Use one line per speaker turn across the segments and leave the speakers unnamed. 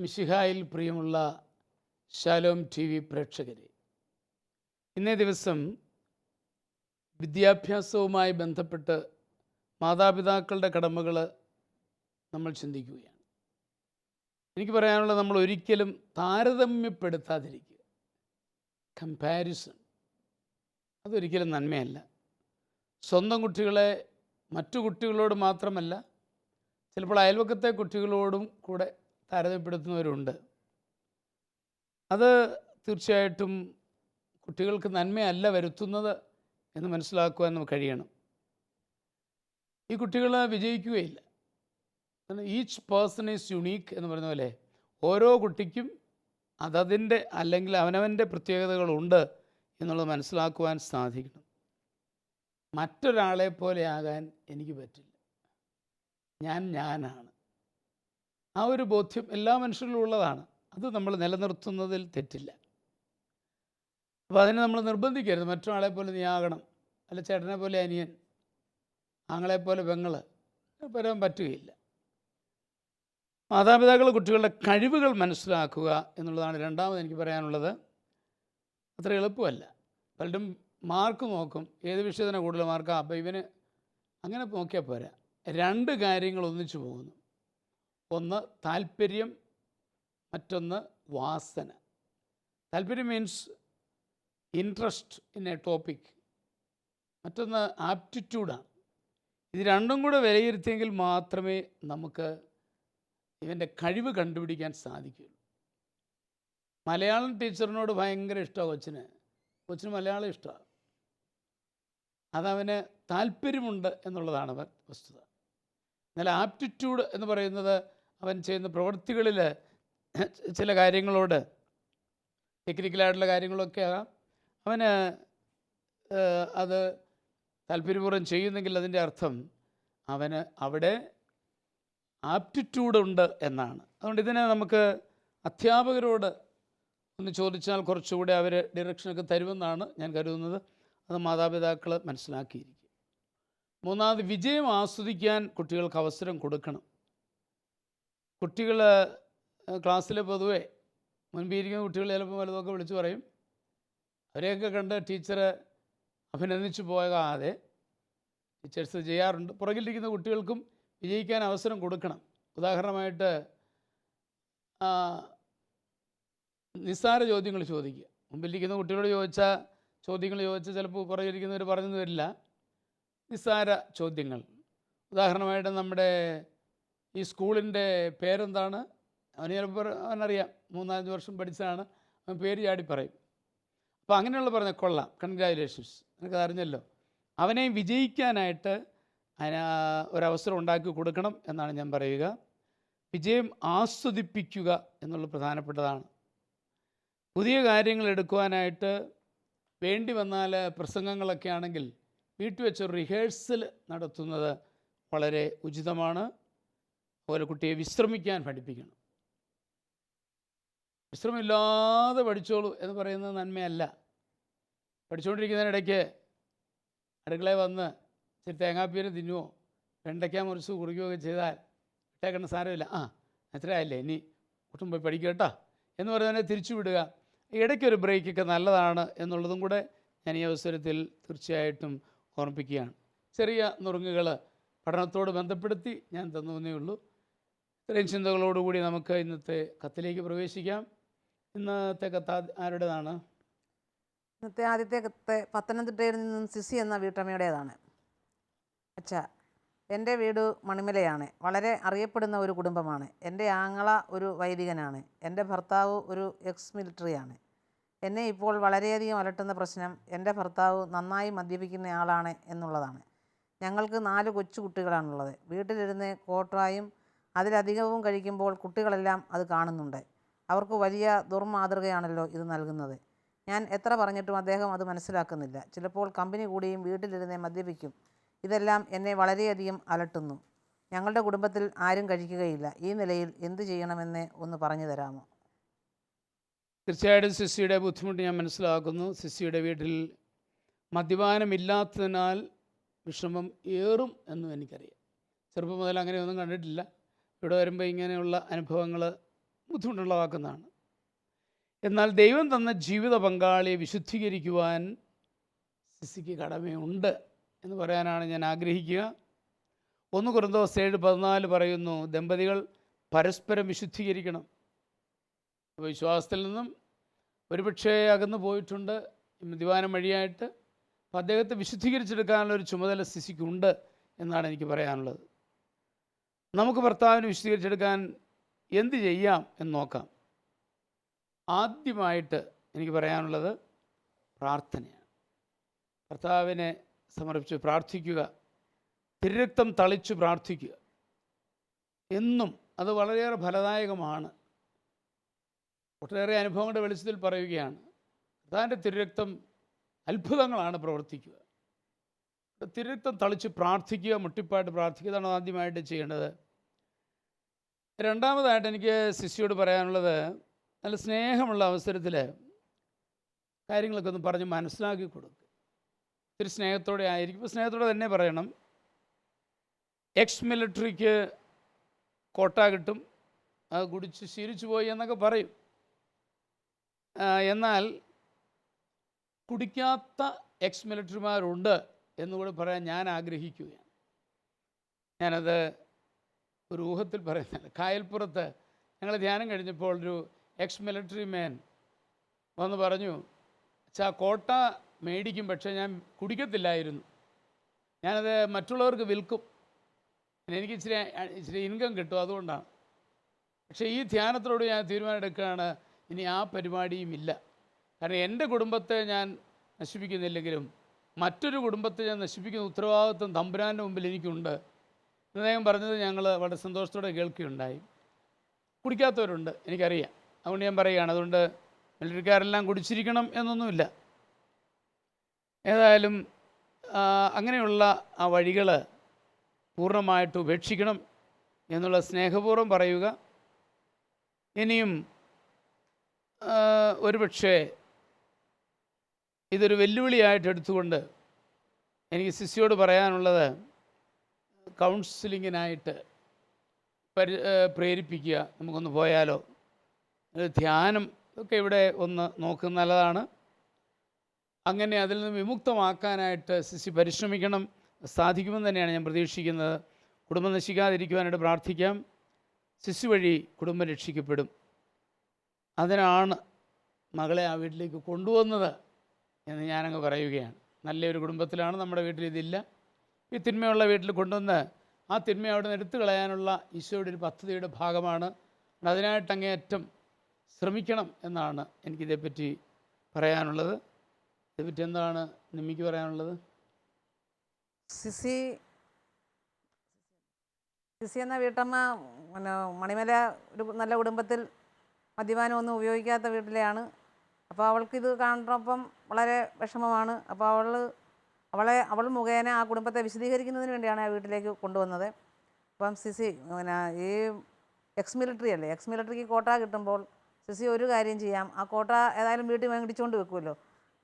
മിശിഹായിൽ പ്രിയമുള്ള Shalom T V പ്രേക്ഷകരെ, ഇന്നേ ദിവസം വിദ്യാഭ്യാസവുമായി ബന്ധപ്പെട്ട് മാതാപിതാക്കളുടെ കടമകൾ നമ്മൾ ചിന്തിക്കുകയാണ്. എനിക്ക് പറയാനുള്ളത്, നമ്മൾ ഒരിക്കലും താരതമ്യപ്പെടുത്താതിരിക്കുക. കമ്പാരിസൺ അതൊരിക്കലും നന്മയല്ല. സ്വന്തം കുട്ടികളെ മറ്റു കുട്ടികളോട് മാത്രമല്ല, ചിലപ്പോൾ അയൽവക്കത്തെ കുട്ടികളോടും കൂടെ താരതമ്യപ്പെടുത്തുന്നവരുണ്ട്. അത് തീർച്ചയായിട്ടും കുട്ടികൾക്ക് നന്മയല്ല വരുത്തുന്നത് എന്ന് മനസ്സിലാക്കുവാൻ നമുക്ക് കഴിയണം. ഈ കുട്ടികൾ വിജയിക്കുകയില്ല. ഈച്ച് പേഴ്സൺ ഈസ് യുണീക്ക് എന്ന് പറയുന്ന പോലെ ഓരോ കുട്ടിക്കും അതതിൻ്റെ അല്ലെങ്കിൽ അവനവൻ്റെ പ്രത്യേകതകളുണ്ട് എന്നുള്ളത് മനസ്സിലാക്കുവാൻ സാധിക്കണം. മറ്റൊരാളെ പോലെ ആകാൻ എനിക്ക് പറ്റില്ല. ഞാനാണ്. ആ ഒരു ബോധ്യം എല്ലാ മനുഷ്യരിലും ഉള്ളതാണ്. അത് നമ്മൾ നിലനിർത്തുന്നതിൽ തെറ്റില്ല. അപ്പോൾ അതിനെ നമ്മൾ നിർബന്ധിക്കരുത്. മറ്റൊരാളെ പോലെ നീ ആകണം, അല്ല ചേട്ടനെ പോലെ അനിയൻ, ആങ്ങളെ പോലെ പെങ്ങൾ വരാൻ പറ്റുകയില്ല. മാതാപിതാക്കൾ കുട്ടികളുടെ കഴിവുകൾ മനസ്സിലാക്കുക എന്നുള്ളതാണ് രണ്ടാമത് എനിക്ക് പറയാനുള്ളത്. അത്ര എളുപ്പമല്ല. പലരും മാർക്ക് നോക്കും, ഏത് വിഷയത്തിന് കൂടുതൽ മാർക്കാണ്, അപ്പോൾ ഇവന് അങ്ങനെ നോക്കിയാൽ പോരാ. രണ്ട് കാര്യങ്ങൾ ഒന്നിച്ചു പോകുന്നു. ഒന്ന് താല്പര്യം, മറ്റൊന്ന് വാസന. താല്പര്യം means interest in A topic, മറ്റൊന്ന് ആപ്റ്റിറ്റ്യൂഡാണ്. ഇത് രണ്ടും കൂടെ വിലയിരുത്തിയെങ്കിൽ മാത്രമേ നമുക്ക് ഇവൻ്റെ കഴിവ് കണ്ടുപിടിക്കാൻ സാധിക്കുകയുള്ളൂ. മലയാളം ടീച്ചറിനോട് ഭയങ്കര ഇഷ്ടമാണ് കൊച്ചിന് മലയാളം ഇഷ്ടമാണ്. അതവന് താല്പര്യമുണ്ട് എന്നുള്ളതാണ് വസ്തുത. എന്നാൽ ആപ്റ്റിറ്റ്യൂഡ് എന്ന് പറയുന്നത് അവൻ ചെയ്യുന്ന പ്രവൃത്തികളിൽ ചില കാര്യങ്ങളോട്, ടെക്നിക്കലായിട്ടുള്ള കാര്യങ്ങളൊക്കെ ആകാം, അവന് അത് താല്പര്യപൂർവ്വം ചെയ്യുന്നെങ്കിൽ അതിൻ്റെ അർത്ഥം അവന് അവിടെ ആപ്റ്റിറ്റ്യൂഡ് എന്നാണ്. അതുകൊണ്ട് ഇതിനെ നമുക്ക് അധ്യാപകരോട് ഒന്ന് ചോദിച്ചാൽ കുറച്ചുകൂടെ അവർ ഡിറക്ഷനൊക്കെ തരുമെന്നാണ് ഞാൻ കരുതുന്നത്. അത് മാതാപിതാക്കൾ മനസ്സിലാക്കിയിരിക്കും. മൂന്നാമത്, വിജയം ആസ്വദിക്കാൻ കുട്ടികൾക്ക് അവസരം കൊടുക്കണം. കുട്ടികൾ ക്ലാസ്സിൽ പൊതുവെ മുൻപിരിക്കുന്ന കുട്ടികൾ ചിലപ്പോൾ വലുതൊക്കെ വിളിച്ചു പറയും. അവരെയൊക്കെ കണ്ട് ടീച്ചർ അഭിനന്ദിച്ചു പോകാതെ, ടീച്ചേഴ്സ് ചെയ്യാറുണ്ട്, പുറകിലിരിക്കുന്ന കുട്ടികൾക്കും വിജയിക്കാൻ അവസരം കൊടുക്കണം. ഉദാഹരണമായിട്ട് നിസ്സാര ചോദ്യങ്ങൾ ചോദിക്കുക. മുമ്പിലിരിക്കുന്ന കുട്ടികളോട് ചോദ്യങ്ങൾ ചോദിച്ചാൽ ചിലപ്പോൾ പുറകിലിരിക്കുന്നവർ പറഞ്ഞു തരില്ല. നിസ്സാര ചോദ്യങ്ങൾ, ഉദാഹരണമായിട്ട് നമ്മുടെ ഈ സ്കൂളിൻ്റെ പേരെന്താണ്, അവന് ചിലപ്പോൾ അവനറിയാം, 3-5 വർഷം പഠിച്ചതാണ്, അവൻ പേര് ചാടി പറയും. അപ്പോൾ അങ്ങനെയുള്ള പറഞ്ഞാൽ കൊള്ളാം, കൺഗ്രാജുലേഷൻസ്, എനിക്കത് അറിഞ്ഞല്ലോ. അവനെ വിജയിക്കാനായിട്ട് ഒരവസരം ഉണ്ടാക്കി കൊടുക്കണം എന്നാണ് ഞാൻ പറയുക. വിജയം ആസ്വദിപ്പിക്കുക എന്നുള്ളത് പ്രധാനപ്പെട്ടതാണ്. പുതിയ കാര്യങ്ങൾ എടുക്കുവാനായിട്ട് വേണ്ടി വന്നാൽ പ്രസംഗങ്ങളൊക്കെ ആണെങ്കിൽ വീട്ടിൽ വെച്ച് റിഹേഴ്സൽ നടത്തുന്നത് വളരെ ഉചിതമാണ്. അതുപോലെ കുട്ടിയെ വിശ്രമിക്കാൻ പഠിപ്പിക്കണം. വിശ്രമമില്ലാതെ പഠിച്ചോളൂ എന്ന് പറയുന്നത് നന്മയല്ല. പഠിച്ചുകൊണ്ടിരിക്കുന്നതിനിടയ്ക്ക് അടുക്കളയിൽ വന്ന് ഇച്ചിരി തേങ്ങാപ്പീര് തിന്നുവോ വെണ്ടയ്ക്ക മുറിച്ച് കുറിക്കുകയൊക്കെ ചെയ്താൽ ഇട്ടേക്കണ സാരമില്ല, എത്രയായില്ലേ, ഇനി ഒട്ടും പോയി പഠിക്കുക കേട്ടോ എന്ന് പറഞ്ഞാൽ തിരിച്ചു വിടുക. ഇടയ്ക്കൊരു ബ്രേക്കൊക്കെ നല്ലതാണ് എന്നുള്ളതും കൂടെ ഞാൻ ഈ അവസരത്തിൽ തീർച്ചയായിട്ടും ഓർമ്മിപ്പിക്കുകയാണ്. ചെറിയ നുറുങ്ങുകൾ പഠനത്തോട് ബന്ധപ്പെടുത്തി ഞാൻ തന്നേ ഉള്ളൂ. ഇത്രയും ചിന്തകളോടുകൂടി നമുക്ക് ഇന്നത്തെ കത്തിലേക്ക് പ്രവേശിക്കാം. ഇന്നത്തെ കത്ത് ആരുടേതാണ്?
ഇന്നത്തെ ആദ്യത്തെ കത്ത് പത്തനംതിട്ടയിൽ നിന്നും സിസി എന്ന വീട്ടമ്മയുടേതാണ്. എൻ്റെ വീട് മണിമലയാണ്. വളരെ അറിയപ്പെടുന്ന ഒരു കുടുംബമാണ്. എൻ്റെ ആങ്ങള ഒരു വൈദികനാണ്. എൻ്റെ ഭർത്താവ് ഒരു എക്സ് മിലിറ്ററിയാണ്. എന്നെ ഇപ്പോൾ വളരെയധികം അലട്ടുന്ന പ്രശ്നം എൻ്റെ ഭർത്താവ് നന്നായി മദ്യപിക്കുന്നയാളാണ് എന്നുള്ളതാണ്. ഞങ്ങൾക്ക് 4 കൊച്ചു കുട്ടികളാണുള്ളത്. വീട്ടിലിരുന്ന് കോട്രായും അതിലധികവും കഴിക്കുമ്പോൾ കുട്ടികളെല്ലാം അത് കാണുന്നുണ്ട്. അവർക്ക് വലിയ ദുർമാതൃകയാണല്ലോ ഇത് നൽകുന്നത്. ഞാൻ എത്ര പറഞ്ഞിട്ടും അദ്ദേഹം അത് മനസ്സിലാക്കുന്നില്ല. ചിലപ്പോൾ കമ്പനി കൂടിയും വീട്ടിലിരുന്ന് മദ്യപിക്കും. ഇതെല്ലാം എന്നെ വളരെയധികം അലട്ടുന്നു. ഞങ്ങളുടെ കുടുംബത്തിൽ ആരും കഴിക്കുകയില്ല. ഈ നിലയിൽ എന്തു ചെയ്യണമെന്ന് ഒന്ന് പറഞ്ഞു തരാമോ?
തീർച്ചയായിട്ടും സിസിയുടെ ബുദ്ധിമുട്ട് ഞാൻ മനസ്സിലാക്കുന്നു. സിസിയുടെ വീട്ടിൽ മദ്യപാനമില്ലാത്തതിനാൽ വിഷമം ഏറും എന്നും എനിക്കറിയാം. ചെറുപ്പം മുതൽ അങ്ങനെയൊന്നും കണ്ടിട്ടില്ല. ഇവിടെ വരുമ്പോൾ ഇങ്ങനെയുള്ള അനുഭവങ്ങൾ ബുദ്ധിമുട്ടുള്ളതാക്കുന്നതാണ്. എന്നാൽ ദൈവം തന്ന ജീവിത പങ്കാളിയെ വിശുദ്ധീകരിക്കുവാൻ സിസിക്ക് കടമയുണ്ട് എന്ന് പറയാനാണ് ഞാൻ ആഗ്രഹിക്കുക. 1 കൊരിന്തോസ് 7:14 പറയുന്നു, ദമ്പതികൾ പരസ്പരം വിശുദ്ധീകരിക്കണം. അപ്പോൾ വിശ്വാസത്തിൽ നിന്നും ഒരുപക്ഷേ അകന്നു പോയിട്ടുണ്ട് മദ്യപാനം വഴിയായിട്ട്. അപ്പോൾ അദ്ദേഹത്തെ വിശുദ്ധീകരിച്ചെടുക്കാനുള്ളൊരു ചുമതല സിസിക്കുണ്ട് എന്നാണ് എനിക്ക് പറയാനുള്ളത്. നമുക്ക് ഭർത്താവിനെ വിശുദ്ധീകരിച്ചെടുക്കാൻ എന്ത് ചെയ്യാം എന്ന് നോക്കാം. ആദ്യമായിട്ട് എനിക്ക് പറയാനുള്ളത് പ്രാർത്ഥനയാണ്. ഭർത്താവിനെ സമർപ്പിച്ച് പ്രാർത്ഥിക്കുക, തിരുരക്തം തളിച്ച് പ്രാർത്ഥിക്കുക. എന്നും അത് വളരെയേറെ ഫലദായകമാണ്. ഒട്ടേറെ അനുഭവങ്ങളുടെ വെളിച്ചത്തിൽ പറയുകയാണ്, കർത്താവിൻ്റെ തിരുരക്തം അത്ഭുതങ്ങളാണ് പ്രവർത്തിക്കുക. തിരുരക്തം തളിച്ച് പ്രാർത്ഥിക്കുക, മുട്ടിപ്പായിട്ട് പ്രാർത്ഥിക്കുക. ഇതാണ് ആദ്യമായിട്ട് ചെയ്യേണ്ടത്. രണ്ടാമതായിട്ട് എനിക്ക് സിസിയോട് പറയാനുള്ളത്, നല്ല സ്നേഹമുള്ള അവസരത്തിൽ കാര്യങ്ങളൊക്കെ ഒന്ന് പറഞ്ഞ് മനസ്സിലാക്കി കൊടുക്കുക. ഇത്തിരി സ്നേഹത്തോടെ ആയിരിക്കും. ഇപ്പോൾ സ്നേഹത്തോടെ തന്നെ പറയണം. എക്സ് മിലിറ്ററിക്ക് കോട്ട കിട്ടും, അത് കുടിച്ച് ശീലിച്ചു പോയി എന്നൊക്കെ പറയും. എന്നാൽ കുടിക്കാത്ത എക്സ് മിലിറ്ററിമാരുണ്ട് എന്നുകൂടി പറയാൻ ഞാൻ ആഗ്രഹിക്കുകയാണ്. ഞാനത് ഒരു ഊഹത്തിൽ പറയുന്നില്ല. കായൽപ്പുറത്ത് ഞങ്ങൾ ധ്യാനം കഴിഞ്ഞപ്പോൾ ഒരു എക്സ് മിലിറ്ററി മാൻ വന്ന് പറഞ്ഞു, അച്ഛാ കോട്ട മേടിക്കും, പക്ഷേ ഞാൻ കുടിക്കത്തില്ലായിരുന്നു. ഞാനത് മറ്റുള്ളവർക്ക് വിൽക്കും, എനിക്ക് ഇച്ചിരി ഇൻകം കിട്ടും, അതുകൊണ്ടാണ്. പക്ഷേ ഈ ധ്യാനത്തോട് ഞാൻ തീരുമാനമെടുക്കുകയാണ്, ഇനി ആ പരിപാടിയും ഇല്ല. കാരണം എൻ്റെ കുടുംബത്തെ ഞാൻ നശിപ്പിക്കുന്നില്ലെങ്കിലും മറ്റൊരു കുടുംബത്തെ ഞാൻ നശിപ്പിക്കുന്ന ഉത്തരവാദിത്വം തമ്പുരാൻ്റെ മുമ്പിൽ എനിക്കുണ്ട്. അദ്ദേഹം പറഞ്ഞത് ഞങ്ങൾ വളരെ സന്തോഷത്തോടെ കേൾക്കുകയുണ്ടായി. കുടിക്കാത്തവരുണ്ട്, എനിക്കറിയാം. അതുകൊണ്ട് ഞാൻ പറയുകയാണ്, അതുകൊണ്ട് മിലിറ്ററിക്കാരെല്ലാം കുടിച്ചിരിക്കണം എന്നൊന്നുമില്ല. ഏതായാലും അങ്ങനെയുള്ള ആ വഴികൾ പൂർണ്ണമായിട്ട് ഉപേക്ഷിക്കണം എന്നുള്ള സ്നേഹപൂർവ്വം പറയുക. ഇനിയും ഒരുപക്ഷേ ഇതൊരു വെല്ലുവിളിയായിട്ട് എടുത്തുകൊണ്ട് എനിക്ക് സിസിയോട് പറയാനുള്ളത്, കൗൺസിലിങ്ങിനായിട്ട് പ്രേരിപ്പിക്കുക. നമുക്കൊന്ന് പോയാലോ, ധ്യാനം ഒക്കെ ഇവിടെ ഒന്ന് നോക്കുന്നത് നല്ലതാണ്. അങ്ങനെ അതിൽ നിന്ന് വിമുക്തമാക്കാനായിട്ട് സിസി പരിശ്രമിക്കണം. സാധിക്കുമെന്ന് തന്നെയാണ് ഞാൻ പ്രതീക്ഷിക്കുന്നത്. കുടുംബം നശിക്കാതിരിക്കുവാനായിട്ട് പ്രാർത്ഥിക്കാം. സിസി വഴി കുടുംബം രക്ഷിക്കപ്പെടും. അതിനാണ് മകളെ ആ വീട്ടിലേക്ക് കൊണ്ടുവന്നത് എന്ന് ഞാനങ്ങ് പറയുകയാണ്. നല്ലൊരു കുടുംബത്തിലാണ്, നമ്മുടെ വീട്ടിൽ ഇതില്ല. ഈ തിന്മയുള്ള വീട്ടിൽ കൊണ്ടുവന്ന് ആ തിന്മ അവിടെ നിന്ന് എടുത്തു കളയാനുള്ള ഈശോയുടെ ഒരു പദ്ധതിയുടെ ഭാഗമാണ്. അതിനായിട്ട് അങ്ങേയറ്റം ശ്രമിക്കണം എന്നാണ് എനിക്കിതേപ്പറ്റി പറയാനുള്ളത്. ഇതേപ്പറ്റി എന്താണ് നിമ്മിക്ക് പറയാനുള്ളത്?
സിസി എന്ന വീട്ടമ്മ പിന്നെ മണിമല ഒരു നല്ല കുടുംബത്തിൽ മദ്യപാനമൊന്നും ഉപയോഗിക്കാത്ത വീട്ടിലെയാണ്. അപ്പോൾ അവൾക്കിത് കാണുമ്പം വളരെ വിഷമമാണ്. അപ്പോൾ അവൾ മുഖേന ആ കുടുംബത്തെ വിശദീകരിക്കുന്നതിന് വേണ്ടിയാണ് ആ വീട്ടിലേക്ക് കൊണ്ടുവന്നത്. അപ്പം സിസി പിന്നെ ഈ എക്സ് മിലിറ്ററി അല്ലേ, എക്സ് മിലിറ്ററിക്ക് കോട്ട കിട്ടുമ്പോൾ സിസി ഒരു കാര്യം ചെയ്യാം. ആ കോട്ട ഏതായാലും വീട്ടിൽ മേടിച്ചുകൊണ്ട് വെക്കുമല്ലോ.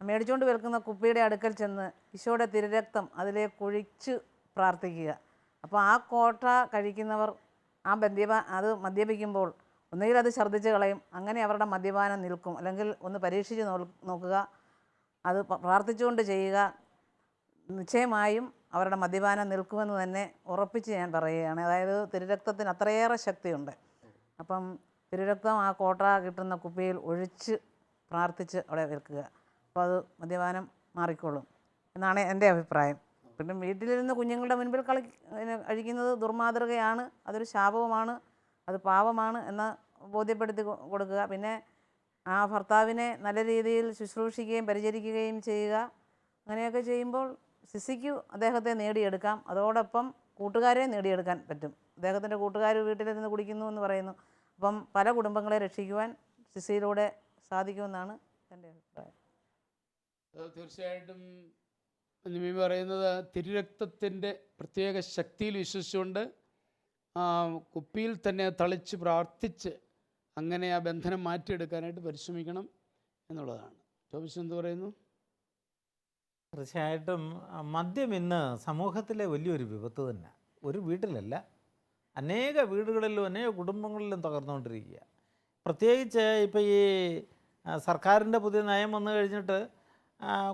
മേടിച്ചുകൊണ്ട് വെക്കുന്ന കുപ്പിയുടെ അടുക്കൽ ചെന്ന് ഈശോയുടെ തിരുരക്തം അതിലേക്ക് ഒഴിച്ച് പ്രാർത്ഥിക്കുക. അപ്പോൾ ആ കോട്ട കഴിക്കുന്നവർ അത് മദ്യപിക്കുമ്പോൾ ഒന്നുകിൽ അത് ഛർദ്ദിച്ച് കളയും, അങ്ങനെ അവരുടെ മദ്യപാനം നിൽക്കും. അല്ലെങ്കിൽ ഒന്ന് പരീക്ഷിച്ച് നോക്കുക, അത് പ്രാർത്ഥിച്ചുകൊണ്ട് ചെയ്യുക. നിശ്ചയമായും അവരുടെ മദ്യപാനം നിൽക്കുമെന്ന് തന്നെ ഉറപ്പിച്ച് ഞാൻ പറയുകയാണ്. അതായത് തിരുരക്തത്തിന് അത്രയേറെ ശക്തിയുണ്ട്. അപ്പം തിരുരക്തം ആ കോട്ട കിട്ടുന്ന കുപ്പിയിൽ ഒഴിച്ച് പ്രാർത്ഥിച്ച് അവിടെ വെക്കുക. അപ്പോൾ അത് മദ്യപാനം മാറിക്കോളും എന്നാണ് എൻ്റെ അഭിപ്രായം. പിന്നെ വീട്ടിലിരുന്ന് കുഞ്ഞുങ്ങളുടെ മുൻപിൽ കഴിക്കുന്നത് ദുർമാതൃകയാണ്, അതൊരു ശാപവുമാണ്, അത് പാപമാണ് എന്ന് ബോധ്യപ്പെടുത്തി കൊടുക്കുക. പിന്നെ ആ ഭർത്താവിനെ നല്ല രീതിയിൽ ശുശ്രൂഷിക്കുകയും പരിചരിക്കുകയും ചെയ്യുക. അങ്ങനെയൊക്കെ ചെയ്യുമ്പോൾ സിസിക്ക് അദ്ദേഹത്തെ നേടിയെടുക്കാം. അതോടൊപ്പം കൂട്ടുകാരെ നേടിയെടുക്കാൻ പറ്റും. അദ്ദേഹത്തിൻ്റെ കൂട്ടുകാർ വീട്ടിലിരുന്ന് കുടിക്കുന്നു എന്ന് പറയുന്നു. അപ്പം പല കുടുംബങ്ങളെ രക്ഷിക്കുവാൻ സിസിയിലൂടെ സാധിക്കുമെന്നാണ് എൻ്റെ അഭിപ്രായം.
തീർച്ചയായിട്ടും നിമി പറയുന്നത് തിരുരക്തത്തിൻ്റെ പ്രത്യേക ശക്തിയിൽ വിശ്വസിച്ചുകൊണ്ട് കുപ്പിയിൽ തന്നെ തളിച്ച് പ്രാർത്ഥിച്ച് അങ്ങനെ ആ ബന്ധനം മാറ്റിയെടുക്കാനായിട്ട് പരിശ്രമിക്കണം എന്നുള്ളതാണ്. ടോമിസ് എന്ത് പറയുന്നു?
തീർച്ചയായിട്ടും മദ്യം ഇന്ന് സമൂഹത്തിലെ വലിയൊരു വിപത്ത് തന്നെ. ഒരു വീട്ടിലല്ല, അനേക വീടുകളിലും അനേക കുടുംബങ്ങളിലും തകർന്നുകൊണ്ടിരിക്കുക. പ്രത്യേകിച്ച് ഇപ്പോൾ ഈ സർക്കാരിൻ്റെ പുതിയ നയം വന്നു കഴിഞ്ഞിട്ട്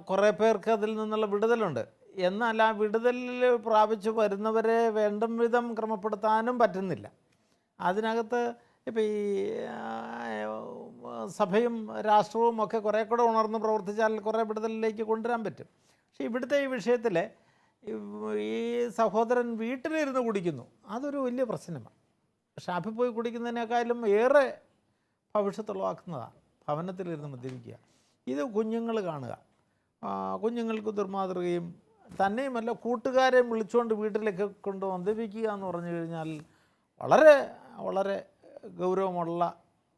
കുറേ പേർക്ക് അതിൽ നിന്നുള്ള വിടുതലുണ്ട്. എന്നാൽ ആ വിടുതലിൽ പ്രാപിച്ചു വരുന്നവരെ വേണ്ടും വിധം ക്രമപ്പെടുത്താനും പറ്റുന്നില്ല. അതിനകത്ത് ഇപ്പോൾ ഈ സഭയും രാഷ്ട്രവും ഒക്കെ കുറേ കൂടെ ഉണർന്ന് പ്രവർത്തിച്ചാൽ കുറേ വിടുതലിലേക്ക് കൊണ്ടുവരാൻ പറ്റും. പക്ഷേ ഇവിടുത്തെ ഈ വിഷയത്തിൽ ഈ സഹോദരൻ വീട്ടിലിരുന്ന് കുടിക്കുന്നു, അതൊരു വലിയ പ്രശ്നമാണ്. ഷാപ്പിൽ പോയി കുടിക്കുന്നതിനേക്കാളും ഏറെ ഭവിഷ്യത്തുളവാക്കുന്നതാണ് ഭവനത്തിലിരുന്ന് മദ്യപിക്കുക. ഇത് കുഞ്ഞുങ്ങൾ കാണുക, കുഞ്ഞുങ്ങൾക്ക് ദുർമാതൃകയും തന്നെയുമല്ല കൂട്ടുകാരെയും വിളിച്ചുകൊണ്ട് വീട്ടിലേക്ക് കൊണ്ട് മദ്യപിക്കുക എന്ന് പറഞ്ഞു കഴിഞ്ഞാൽ വളരെ വളരെ ഗൗരവമുള്ള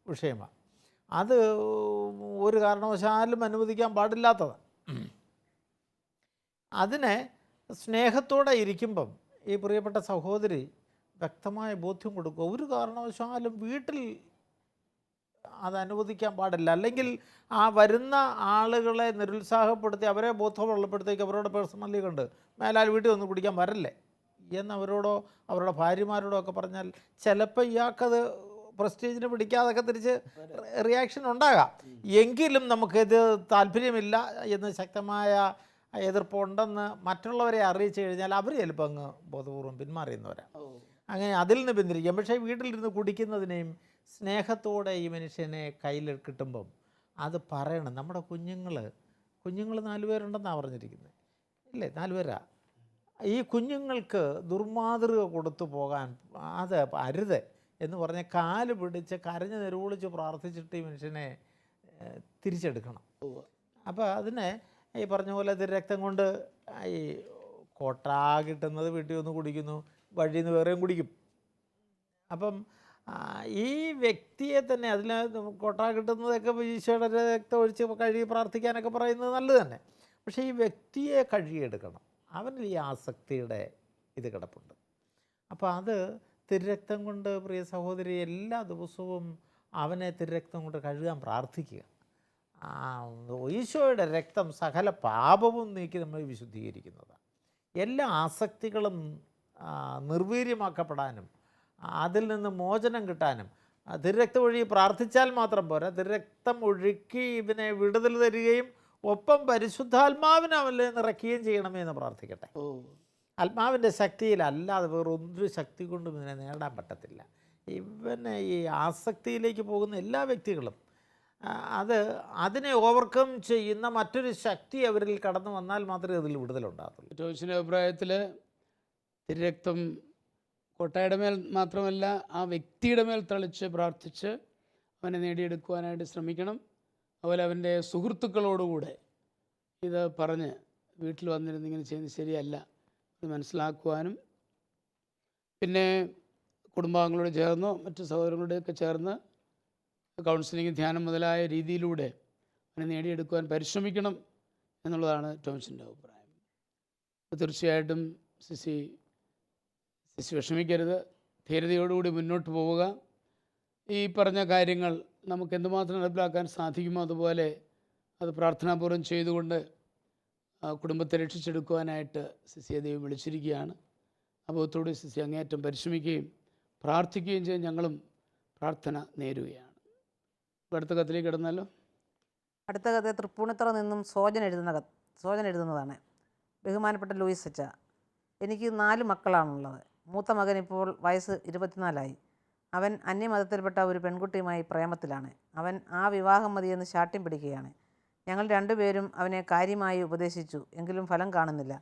വിഷയമാണ്. അത് ഒരു കാരണവശാലും അനുവദിക്കാൻ പാടില്ലാത്തതാണ്. അതിനെ സ്നേഹത്തോടെ ഇരിക്കുമ്പം ഈ പ്രിയപ്പെട്ട സഹോദരി വ്യക്തമായ ബോധ്യം കൊടുക്കുക, ഒരു കാരണവശാലും വീട്ടിൽ അത് അനുവദിക്കാൻ പാടില്ല. അല്ലെങ്കിൽ ആ വരുന്ന ആളുകളെ നിരുത്സാഹപ്പെടുത്തി അവരെ ബോധമുള്ളപ്പെടുത്തേക്ക് അവരോട് പേഴ്സണലി കണ്ട് മേലാൽ വീട്ടിൽ വന്ന് കുടിക്കാൻ വരല്ലേ എന്നവരോടോ അവരുടെ ഭാര്യമാരോടോ ഒക്കെ പറഞ്ഞാൽ ചിലപ്പോൾ ഇയാൾക്കത് പ്രസ്റ്റീജിന് പിടിക്കാതൊക്കെ തിരിച്ച് റിയാക്ഷൻ ഉണ്ടാകാം. എങ്കിലും നമുക്കിത് താല്പര്യമില്ല എന്ന് ശക്തമായ എതിർപ്പുണ്ടെന്ന് മറ്റുള്ളവരെ അറിയിച്ചു കഴിഞ്ഞാൽ അവർ ചിലപ്പോൾ അങ്ങ് ബോധപൂർവം പിന്മാറിയുന്നവരാണ്. അങ്ങനെ അതിൽ നിന്ന് പിന്തിരിക്കാം. പക്ഷേ വീട്ടിലിരുന്ന് കുടിക്കുന്നതിനെയും സ്നേഹത്തോടെ ഈ മനുഷ്യനെ കയ്യിൽ കിട്ടുമ്പം അത് പറയണം. നമ്മുടെ കുഞ്ഞുങ്ങൾ 4 പേരുണ്ടെന്നാണ് പറഞ്ഞിരിക്കുന്നത്, ഇല്ലേ? 4 പേരാ. ഈ കുഞ്ഞുങ്ങൾക്ക് ദുർമാതൃക കൊടുത്തു പോകാൻ അത് അരുത് എന്ന് പറഞ്ഞ് കാല് പിടിച്ച് കരഞ്ഞ് നെരുവിളിച്ച് പ്രാർത്ഥിച്ചിട്ട് ഈ മനുഷ്യനെ തിരിച്ചെടുക്കണം. അപ്പോൾ അതിനെ ഈ പറഞ്ഞ പോലെ രക്തം കൊണ്ട് ഈ കോട്ട കിട്ടുന്നത് വീട്ടിൽ വന്ന് കുടിക്കുന്നു, വഴിയിൽ നിന്ന് വേറെയും കുടിക്കും. അപ്പം ഈ വ്യക്തിയെ തന്നെ അതിൽ കോട്ട കിട്ടുന്നതൊക്കെ ഈശോയുടെ രക്തം ഒഴിച്ച് കഴുകി പ്രാർത്ഥിക്കാനൊക്കെ പറയുന്നത് നല്ലത് തന്നെ. പക്ഷേ ഈ വ്യക്തിയെ കഴുകിയെടുക്കണം. അവനിൽ ഈ ആസക്തിയുടെ ഇത് കിടപ്പുണ്ട്. അപ്പോൾ അത് തിരുരക്തം കൊണ്ട് പ്രിയ സഹോദരി എല്ലാ ദിവസവും അവനെ തിരുരക്തം കൊണ്ട് കഴുകാൻ പ്രാർത്ഥിക്കുക. ഈശോയുടെ രക്തം സകല പാപവും നീക്കി നമ്മൾ വിശുദ്ധീകരിക്കുന്നതാണ്. എല്ലാ ആസക്തികളും നിർവീര്യമാക്കപ്പെടാനും അതിൽ നിന്ന് മോചനം കിട്ടാനും തിരുരക്തം ഒഴുകി പ്രാർത്ഥിച്ചാൽ മാത്രം പോരാ, തിരുരക്തം ഒഴുക്കി ഇതിനെ വിടുതൽ തരികയും ഒപ്പം പരിശുദ്ധാത്മാവിനെ അവനെ നിറയ്ക്കുകയും ചെയ്യണമേ എന്ന് പ്രാർത്ഥിക്കട്ടെ. ആത്മാവിൻ്റെ ശക്തിയിലല്ലാതെ വേറൊരു ശക്തി കൊണ്ടും ഇതിനെ നേടാൻ പറ്റത്തില്ല. ഇവനെ ഈ ആസക്തിയിലേക്ക് പോകുന്ന എല്ലാ വ്യക്തികളും അതിനെ ഓവർകം ചെയ്യുന്ന മറ്റൊരു ശക്തി അവരിൽ കടന്നു വന്നാൽ മാത്രമേ അതിൽ വിടുതലുണ്ടാകത്തുള്ളൂ.
ജോസിൻ്റെ അഭിപ്രായത്തിൽ തിരുരക്തം കോട്ടയുടെ മേൽ മാത്രമല്ല ആ വ്യക്തിയുടെ മേൽ തളിച്ച് പ്രാർത്ഥിച്ച് അവനെ നേടിയെടുക്കുവാനായിട്ട് ശ്രമിക്കണം. അതുപോലെ അവൻ്റെ സുഹൃത്തുക്കളോടുകൂടെ ഇത് പറഞ്ഞ് വീട്ടിൽ വന്നിരുന്ന് ഇങ്ങനെ ചെയ്യുന്നത് ശരിയല്ല എന്ന് മനസ്സിലാക്കുവാനും, പിന്നെ കുടുംബാംഗങ്ങളോട് ചേർന്നോ മറ്റു സഹോദരങ്ങളോടൊക്കെ ചേർന്ന് കൗൺസിലിംഗ്, ധ്യാനം മുതലായ രീതിയിലൂടെ അവനെ നേടിയെടുക്കുവാൻ പരിശ്രമിക്കണം എന്നുള്ളതാണ് ടോംസിൻ്റെ അഭിപ്രായം. തീർച്ചയായിട്ടും സിസി വിഷമിക്കരുത്, ധീരതയോടുകൂടി മുന്നോട്ട് പോവുക. ഈ പറഞ്ഞ കാര്യങ്ങൾ നമുക്ക് എന്തുമാത്രം നടപ്പിലാക്കാൻ സാധിക്കുമോ അതുപോലെ അത് പ്രാർത്ഥനാപൂർവ്വം ചെയ്തുകൊണ്ട് കുടുംബത്തെ രക്ഷിച്ചെടുക്കുവാനായിട്ട് സിസിയെ ദൈവം വിളിച്ചിരിക്കുകയാണ്. അബോധത്തോടെ സിസി അങ്ങേയറ്റം പരിശ്രമിക്കുകയും പ്രാർത്ഥിക്കുകയും ചെയ്ത് ഞങ്ങളും പ്രാർത്ഥന നേരുകയാണ്. അടുത്ത കത്തിലേക്ക് കിടന്നല്ലോ.
അടുത്ത കത്ത് തൃപ്പൂണിത്തറ നിന്നും സോജൻ എഴുതുന്നതാണ്. ബഹുമാനപ്പെട്ട ലൂയിസ് അച്ഛ, എനിക്ക് 4 മക്കളാണുള്ളത്. മൂത്ത മകൻ ഇപ്പോൾ വയസ്സ് 24 അവൻ അന്യമതത്തിൽപ്പെട്ട ഒരു പെൺകുട്ടിയുമായി പ്രേമത്തിലാണ്. അവൻ ആ വിവാഹം മതിയെന്ന് ശാഠ്യം പിടിക്കുകയാണ്. ഞങ്ങൾ 2 പേരും അവനെ കാര്യമായി ഉപദേശിച്ചു, എങ്കിലും ഫലം കാണുന്നില്ല.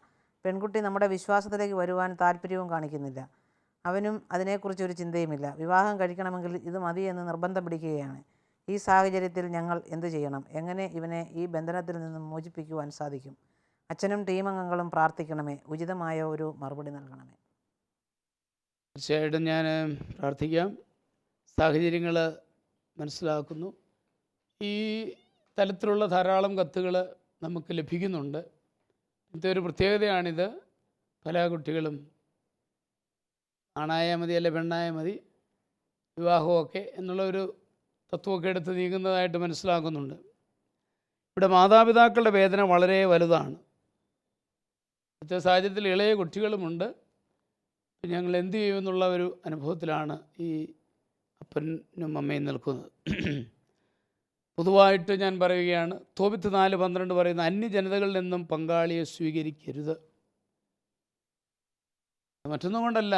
പെൺകുട്ടി നമ്മുടെ വിശ്വാസത്തിലേക്ക് വരുവാൻ താല്പര്യവും കാണിക്കുന്നില്ല. അവനും അതിനെക്കുറിച്ച് ഒരു ചിന്തയുമില്ല. വിവാഹം കഴിക്കണമെങ്കിൽ ഇത് മതിയെന്ന് നിർബന്ധം പിടിക്കുകയാണ്. ഈ സാഹചര്യത്തിൽ ഞങ്ങൾ എന്തു ചെയ്യണം? എങ്ങനെ ഇവനെ ഈ ബന്ധനത്തിൽ നിന്നും മോചിപ്പിക്കുവാൻ സാധിക്കും? അച്ഛനും ടീമംഗങ്ങളും പ്രാർത്ഥിക്കണമേ. ഉചിതമായ ഒരു മറുപടി നൽകണമേ.
തീർച്ചയായിട്ടും ഞാൻ പ്രാർത്ഥിക്കാം. സാഹചര്യങ്ങൾ മനസ്സിലാക്കുന്നു. ഈ തലത്തിലുള്ള ധാരാളം കത്തുകൾ നമുക്ക് ലഭിക്കുന്നുണ്ട്. ഇന്നത്തെ ഒരു പ്രത്യേകതയാണിത്. പല കുട്ടികളും ആണായാൽ മതി അല്ലെ പെണ്ണായാൽ മതി, വിവാഹമൊക്കെ എന്നുള്ള ഒരു തത്വമൊക്കെ എടുത്ത് നീങ്ങുന്നതായിട്ട് മനസ്സിലാക്കുന്നുണ്ട്. ഇവിടെ മാതാപിതാക്കളുടെ വേദന വളരെ വലുതാണ്. ഇന്നത്തെ സാഹചര്യത്തിൽ ഇളയ കുട്ടികളുമുണ്ട്. ഞങ്ങൾ എന്ത് ചെയ്യുമെന്നുള്ള ഒരു അനുഭവത്തിലാണ് ഈ അപ്പനും അമ്മയും നിൽക്കുന്നത്. പൊതുവായിട്ട് ഞാൻ പറയുകയാണ്, തോബിത്ത് 4:12 പറയുന്ന അന്യജനതകളിൽ നിന്നും പങ്കാളിയെ സ്വീകരിക്കരുത്. മറ്റൊന്നും കൊണ്ടല്ല,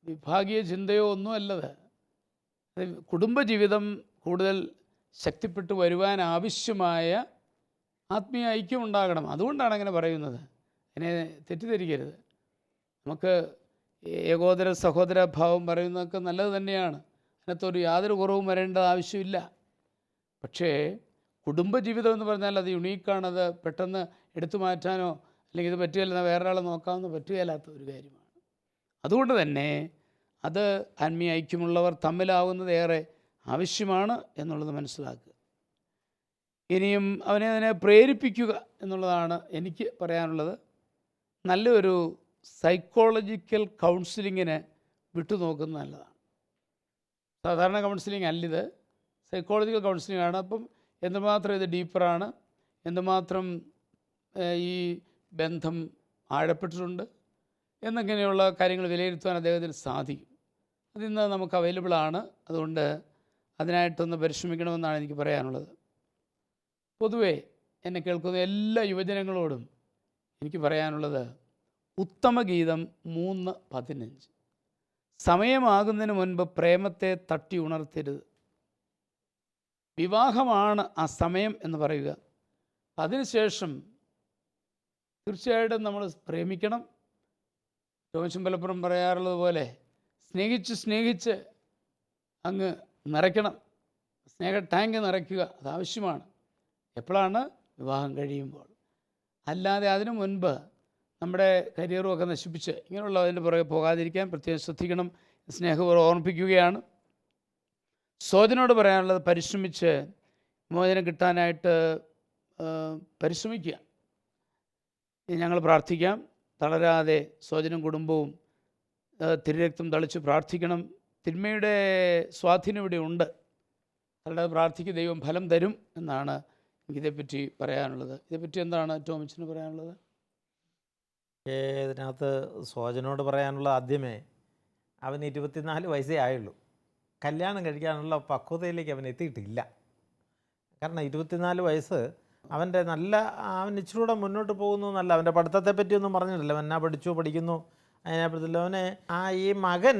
വിഭാഗീയ ചിന്തയോ ഒന്നുമല്ലത്. കുടുംബജീവിതം കൂടുതൽ ശക്തിപ്പെട്ടു വരുവാൻ ആവശ്യമായ ആത്മീയ ഐക്യം ഉണ്ടാകണം. അതുകൊണ്ടാണ് അങ്ങനെ പറയുന്നത്. അതിനെ തെറ്റിദ്ധരിക്കരുത്. നമുക്ക് ഏകോദര സഹോദര ഭാവം പറയുന്നതൊക്കെ നല്ലത് തന്നെയാണ്. അതിനകത്തൊരു യാതൊരു കുറവും വരേണ്ട ആവശ്യമില്ല. പക്ഷേ കുടുംബജീവിതം എന്ന് പറഞ്ഞാൽ അത് യുണീക്കാണത്. പെട്ടെന്ന് എടുത്തു മാറ്റാനോ അല്ലെങ്കിൽ ഇത് പറ്റുകയില്ലെന്ന് വേറൊരാളെ നോക്കാമെന്ന് പറ്റുകയില്ലാത്ത ഒരു കാര്യമാണ്. അതുകൊണ്ട് തന്നെ അത് ആത്മീയ ഐക്യമുള്ളവർ തമ്മിലാവുന്നത് ഏറെ ആവശ്യമാണ് എന്നുള്ളത് മനസ്സിലാക്കുക. ഇനിയും അതിനെ പ്രേരിപ്പിക്കുക എന്നുള്ളതാണ് എനിക്ക് പറയാനുള്ളത്. നല്ലൊരു സൈക്കോളജിക്കൽ കൗൺസിലിങ്ങിന് വിട്ടുനോക്കുന്നത് നല്ലതാണ്. സാധാരണ കൗൺസിലിംഗ് അല്ലിത്, സൈക്കോളജിക്കൽ കൗൺസിലിംഗ് ആണ്. അപ്പം എന്തുമാത്രം ഇത് ഡീപ്പറാണ്, എന്തുമാത്രം ഈ ബന്ധം ആഴപ്പെട്ടിട്ടുണ്ട് എന്നിങ്ങനെയുള്ള കാര്യങ്ങൾ വിലയിരുത്തുവാൻ അദ്ദേഹത്തിന് സാധിക്കും. അതിന്ന് നമുക്ക് അവൈലബിളാണ്. അതുകൊണ്ട് അതിനായിട്ടൊന്ന് പരിശ്രമിക്കണമെന്നാണ് എനിക്ക് പറയാനുള്ളത്. പൊതുവേ എന്നെ കേൾക്കുന്ന എല്ലാ യുവജനങ്ങളോടും എനിക്ക് പറയാനുള്ളത്, ഉത്തമഗീതം 3:15, സമയമാകുന്നതിന് മുൻപ് പ്രേമത്തെ തട്ടി ഉണർത്തരുത്. വിവാഹമാണ് ആ സമയം എന്ന് പറയുക. അതിനുശേഷം തീർച്ചയായിട്ടും നമ്മൾ പ്രേമിക്കണം. ടോമിച്ചും പലപ്പോഴും പറയാറുള്ളത് പോലെ സ്നേഹിച്ച് അങ്ങ് നിറയ്ക്കണം. സ്നേഹ ടാങ്ക് നിറയ്ക്കുക, അതാവശ്യമാണ്. എപ്പോഴാണ്? വിവാഹം കഴിയുമ്പോൾ. അല്ലാതെ അതിനു മുൻപ് നമ്മുടെ കരിയറും ഒക്കെ നശിപ്പിച്ച് ഇങ്ങനെയുള്ളതിൻ്റെ പുറകെ പോകാതിരിക്കാൻ പ്രത്യേകം ശ്രദ്ധിക്കണം. സ്നേഹപൂർവ്വം ഓർമ്മിപ്പിക്കുകയാണ്. സോജനോട് പറയാനുള്ളത്, പരിശ്രമിച്ച് മോചനം കിട്ടാനായിട്ട് പരിശ്രമിക്കുക. ഞങ്ങൾ പ്രാർത്ഥിക്കാം. തളരാതെ സോജനും കുടുംബവും തിരുരക്തം തളിച്ച് പ്രാർത്ഥിക്കണം. തിന്മയുടെ സ്വാധീനം ഇവിടെ ഉണ്ട്. തളരാതെ പ്രാർത്ഥിക്കുക, ദൈവം ഫലം തരും എന്നാണ് എനിക്കിതേപ്പറ്റി പറയാനുള്ളത്. ഇതേപ്പറ്റി എന്താണ് ടോമിച്ചിന് പറയാനുള്ളത്?
ഇതിനകത്ത് സോജനോട് പറയാനുള്ള, ആദ്യമേ അവന് 24 വയസ്സേ ആയുള്ളൂ. കല്യാണം കഴിക്കാനുള്ള പക്വതയിലേക്ക് അവൻ എത്തിയിട്ടില്ല. കാരണം 24 വയസ്സ് അവൻ്റെ അവൻ ഇച്ചിരൂടെ മുന്നോട്ട് പോകുന്നു എന്നല്ല. അവൻ്റെ പഠിത്തത്തെ പറ്റിയൊന്നും പറഞ്ഞിട്ടില്ല. അവൻ എന്നാ പഠിക്കുന്നു അതിനെപ്പറ്റില്ല. അവന് ഈ മകൻ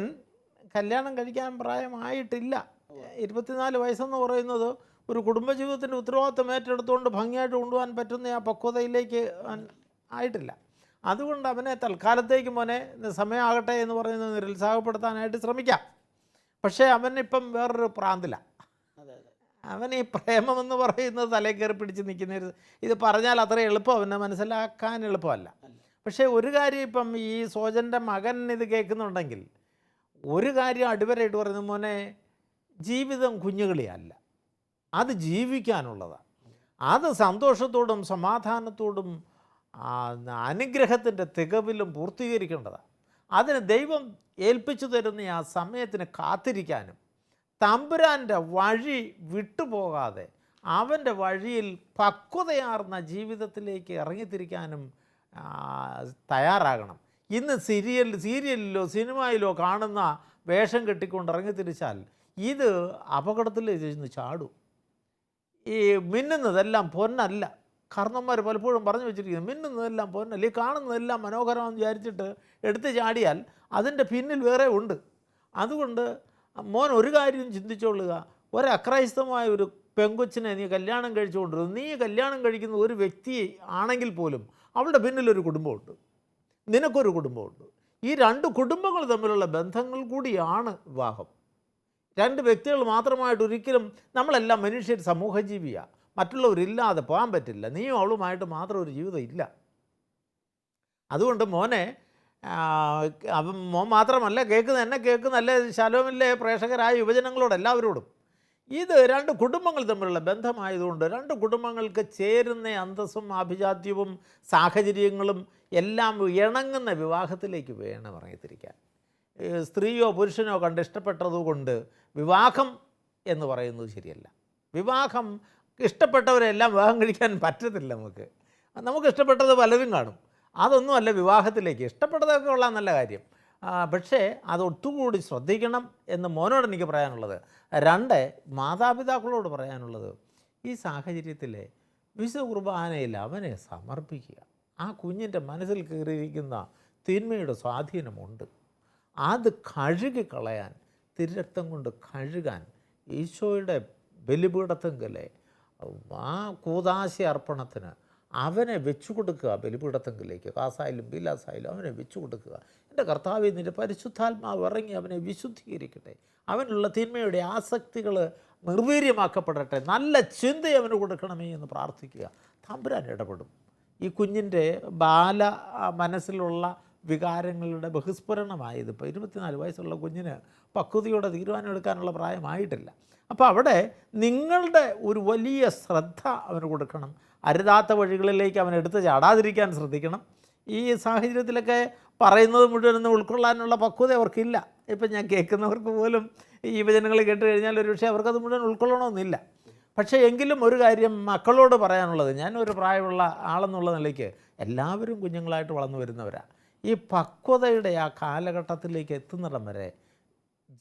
കല്യാണം കഴിക്കാൻ പ്രായമായിട്ടില്ല. 24 വയസ്സെന്ന് പറയുന്നത് ഒരു കുടുംബജീവിതത്തിൻ്റെ ഉത്തരവാദിത്വം ഏറ്റെടുത്തുകൊണ്ട് ഭംഗിയായിട്ട് കൊണ്ടുപോകാൻ പറ്റുന്ന ആ പക്വതയിലേക്ക് ആയിട്ടില്ല. അതുകൊണ്ട് അവനെ തൽക്കാലത്തേക്ക് മോനെ സമയമാകട്ടെ എന്ന് പറയുന്നത് നിരുത്സാഹപ്പെടുത്താനായിട്ട് ശ്രമിക്കാം. പക്ഷേ അവനിപ്പം വേറൊരു പ്രാന്തിലാണ്. അവൻ ഈ പ്രേമമെന്ന് പറയുന്നത് തലയിൽ കയറി പിടിച്ച് നിൽക്കുന്ന ഇത് പറഞ്ഞാൽ അത്ര എളുപ്പം അവനെ മനസ്സിലാക്കാൻ എളുപ്പമല്ല. പക്ഷേ ഒരു കാര്യം, ഇപ്പം ഈ സോജൻ്റെ മകൻ ഇത് കേൾക്കുന്നുണ്ടെങ്കിൽ ഒരു കാര്യം അടിവരയിട്ട് പറയുന്നത്, മോനെ ജീവിതം കുഞ്ഞുകളിയല്ല, അത് ജീവിക്കാനുള്ളതാണ്. അത് സന്തോഷത്തോടും സമാധാനത്തോടും അനുഗ്രഹത്തിൻ്റെ തികവിലും പൂർത്തീകരിക്കേണ്ടതാണ്. അതിന് ദൈവം ഏൽപ്പിച്ചു തരുന്ന ആ സമയത്തിന് കാത്തിരിക്കാനും തമ്പുരാൻ്റെ വഴി വിട്ടുപോകാതെ അവൻ്റെ വഴിയിൽ പക്വതയാർന്ന ജീവിതത്തിലേക്ക് ഇറങ്ങിത്തിരിക്കാനും തയ്യാറാകണം. ഇന്ന് സീരിയലിലോ സിനിമയിലോ കാണുന്ന വേഷം കെട്ടിക്കൊണ്ട് ഇറങ്ങിത്തിരിച്ചാൽ ഇത് അപകടത്തിൽ ചെന്ന് ചാടും. ഈ മിന്നുന്നതെല്ലാം പൊന്നല്ല. കാരണന്മാർ പലപ്പോഴും പറഞ്ഞു വെച്ചിരിക്കുന്നത് മിന്നുന്നതെല്ലാം പൊന്നല്ല. ഈ കാണുന്നതെല്ലാം മനോഹരമാണെന്ന് വിചാരിച്ചിട്ട് എടുത്ത് ചാടിയാൽ അതിൻ്റെ പിന്നിൽ വേറെ ഉണ്ട്. അതുകൊണ്ട് മോൻ ഒരു കാര്യം ചിന്തിച്ചോളുക, ഒരക്രൈസ്തവമായ ഒരു പെങ്കൊച്ചിനെ നീ കല്യാണം കഴിച്ചുകൊണ്ടിരുന്നു. നീ കല്യാണം കഴിക്കുന്ന ഒരു വ്യക്തി ആണെങ്കിൽ പോലും അവളുടെ പിന്നിലൊരു കുടുംബമുണ്ട്, നിനക്കൊരു കുടുംബമുണ്ട്. ഈ 2 കുടുംബങ്ങൾ തമ്മിലുള്ള ബന്ധങ്ങൾ കൂടിയാണ് വിവാഹം. 2 വ്യക്തികൾ മാത്രമായിട്ട് ഒരിക്കലും, നമ്മളെല്ലാം മനുഷ്യർ സമൂഹജീവിയാണ്. മറ്റുള്ളവരില്ലാതെ പോകാൻ പറ്റില്ല. നീയും അവളുമായിട്ട് മാത്രം ഒരു ജീവിതം ഇല്ല. അതുകൊണ്ട് മോനെ, മോൻ മാത്രമല്ല എന്നെ കേൾക്കുന്ന അല്ലേ ശലോമിലെ പ്രേക്ഷകരായ യുവജനങ്ങളോട് എല്ലാവരോടും, ഇത് 2 കുടുംബങ്ങൾ തമ്മിലുള്ള ബന്ധമായതുകൊണ്ട് 2 കുടുംബങ്ങൾക്ക് ചേരുന്ന അന്തസ്സും ആഭിജാത്യവും സാഹചര്യങ്ങളും എല്ലാം ഇണങ്ങുന്ന വിവാഹത്തിലേക്ക് വേണം ഇറങ്ങിത്തിരിക്കാൻ. സ്ത്രീയോ പുരുഷനോ കണ്ട് ഇഷ്ടപ്പെട്ടതുകൊണ്ട് വിവാഹം എന്ന് പറയുന്നത് ശരിയല്ല. വിവാഹം ഇഷ്ടപ്പെട്ടവരെല്ലാം വിവാഹം കഴിക്കാൻ പറ്റത്തില്ല. നമുക്ക് ഇഷ്ടപ്പെട്ടത് പലരും കാണും. അതൊന്നുമല്ല വിവാഹത്തിലേക്ക്. ഇഷ്ടപ്പെട്ടതൊക്കെ ഉള്ള നല്ല കാര്യം. പക്ഷേ അതൊട്ടുകൂടി ശ്രദ്ധിക്കണം എന്ന് മോനോട് എനിക്ക് പറയാനുള്ളത്. 2, മാതാപിതാക്കളോട് പറയാനുള്ളത്, ഈ സാഹചര്യത്തിൽ വിശുദ്ധ കുർബാനയിൽ അവനെ സമർപ്പിക്കുക. ആ കുഞ്ഞിൻ്റെ മനസ്സിൽ കയറിയിരിക്കുന്ന തിന്മയുടെ സ്വാധീനമുണ്ട്. അത് കഴുകിക്കളയാൻ, തിരുരക്തം കൊണ്ട് കഴുകാൻ ഈശോയുടെ ബലിപീഠത്തെങ്കിലെ ആ കൂദാശ അർപ്പണത്തിന് അവനെ വെച്ചു കൊടുക്കുക. ബലിപീഠത്തെങ്കിലേക്ക് കാസായാലും ബീലാസായാലും അവനെ വെച്ചു കൊടുക്കുക. എൻ്റെ കർത്താവേ, നിൻ്റെ പരിശുദ്ധാത്മാവ് ഇറങ്ങി അവനെ വിശുദ്ധീകരിക്കട്ടെ. അവനുള്ള തിന്മയുടെ ആസക്തികൾ നിർവീര്യമാക്കപ്പെടട്ടെ. നല്ല ചിന്ത അവന് കൊടുക്കണമേ എന്ന് പ്രാർത്ഥിക്കുക. തമ്പുരാൻ ഇടപെടും. ഈ കുഞ്ഞിൻ്റെ മനസ്സിലുള്ള വികാരങ്ങളുടെ ബഹിസ്ഫുരണമായത് ഇപ്പോൾ 24 വയസ്സുള്ള കുഞ്ഞിന് പക്വതയോടെ തീരുമാനമെടുക്കാനുള്ള പ്രായമായിട്ടില്ല. അപ്പോൾ അവിടെ നിങ്ങളുടെ ഒരു വലിയ ശ്രദ്ധ അവന് കൊടുക്കണം. അരുതാത്ത വഴികളിലേക്ക് അവൻ എടുത്ത് ചാടാതിരിക്കാൻ ശ്രദ്ധിക്കണം. ഈ സാഹചര്യത്തിലൊക്കെ പറയുന്നത് മുഴുവനൊന്നും ഉൾക്കൊള്ളാനുള്ള പക്വത അവർക്കില്ല. ഇപ്പം ഞാൻ കേൾക്കുന്നവർക്ക് പോലും ഈ വചനങ്ങൾ കേട്ട് കഴിഞ്ഞാൽ ഒരുപക്ഷെ അവർക്കത് മുഴുവൻ ഉൾക്കൊള്ളണമെന്നില്ല. പക്ഷേ എങ്കിലും ഒരു കാര്യം മക്കളോട് പറയാനുള്ളത്, ഞാനൊരു പ്രായമുള്ള ആളെന്നുള്ള നിലയ്ക്ക് എല്ലാവരും കുഞ്ഞുങ്ങളായിട്ട് വളർന്നു വരുന്നവരാണ്. ഈ പക്വതയുടെ ആ കാലഘട്ടത്തിലേക്ക് എത്തുന്നിടം വരെ